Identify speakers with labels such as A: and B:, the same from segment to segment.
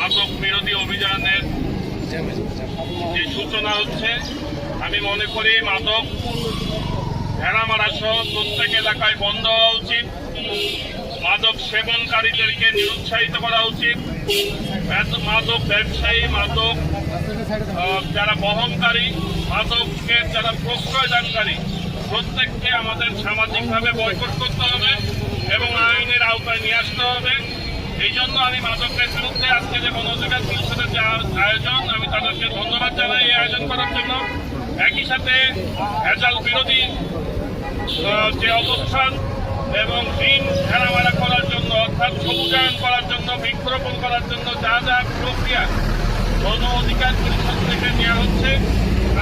A: মাদক বিরোধী অভিযানের যে সূচনা হচ্ছে, আমি মনে করি মাদক ভেড়ামারা সহ প্রত্যেক এলাকায় বন্ধ হওয়া উচিত। মাদক সেবনকারীদেরকে নিরুৎসাহিত করা উচিত। মাদক ব্যবসায়ী, মাদক যারা বহনকারী, মাদকের যারা প্রশ্রয়দানকারী, প্রত্যেককে আমাদের সামাজিকভাবে বয়কট করতে হবে এবং আইনের আওতায় নিয়ে আসতে হবে। এই জন্য আমি মাদকের বিরুদ্ধে আজকে যে গণ অধিকার পরিষদের যে আয়োজন, আমি তাদেরকে ধন্যবাদ জানাই এই আয়োজন করার জন্য। একই সাথে ভেজাল বিরোধী যে অবস্থান এবং ঋণ ভেড়ামারা করার জন্য, অর্থাৎ সবুজায়ন করার জন্য, বৃক্ষরোপণ করার জন্য যা যা প্রক্রিয়া গণ অধিকার পরিষদ থেকে নেওয়া হচ্ছে,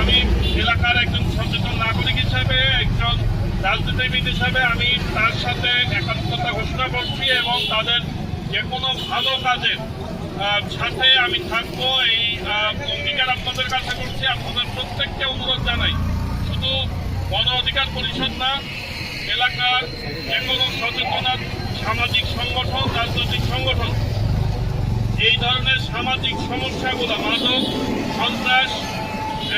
A: আমি এলাকার একজন সচেতন নাগরিক হিসেবে, একজন রাজনীতিবিদ হিসেবে আমি তার সাথে একাত্মতা ঘোষণা করছি এবং তাদের যে কোনো ভালো কাজের সাথে আমি থাকবো। এই অঙ্গীকার আপনাদের কাছে করছি। আপনাদের প্রত্যেককে অনুরোধ জানাই, শুধু গণ অধিকার পরিষদ না, এলাকার যে কোনো সচেতন সামাজিক সংগঠন, রাজনৈতিক সংগঠন এই ধরনের সামাজিক সমস্যাগুলো, মাদক, সন্ত্রাস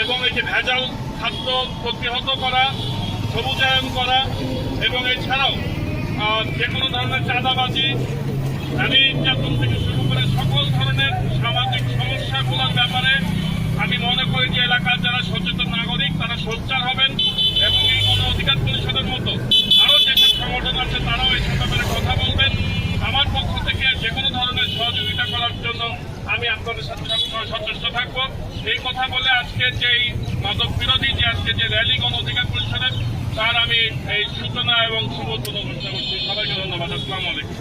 A: এবং এই যে ভেজাল খাদ্য প্রতিহত করা, সবুজায়ন করা এবং এছাড়াও যে কোনো ধরনের চাঁদাবাজি, নারী নির্যাতন থেকে শুরু করে সকল ধরনের সামাজিক সমস্যাগুলোর ব্যাপারে আমি মনে করি যে এলাকার যারা সচেতন নাগরিক তারা সোচ্চার হবেন এবং এই গণ অধিকার পরিষদের মতো আরও যেসব সংগঠন আছে তারাও এই ব্যাপারে কথা বলবেন। আমার পক্ষ থেকে যে কোনো ধরনের সহযোগিতা করার জন্য আমি আপনাদের সাথে সবসময় সচেষ্ট থাকবো। এই কথা বলে আজকে যে মাদক বিরোধী যে আজকে যে র্যালি গণ অধিকার পরিষদের, তার আমি এই সূচনা এবং শুভ উদ্বোধন ঘোষণা করছি। সবাইকে ধন্যবাদ। আসসালামু আলাইকুম।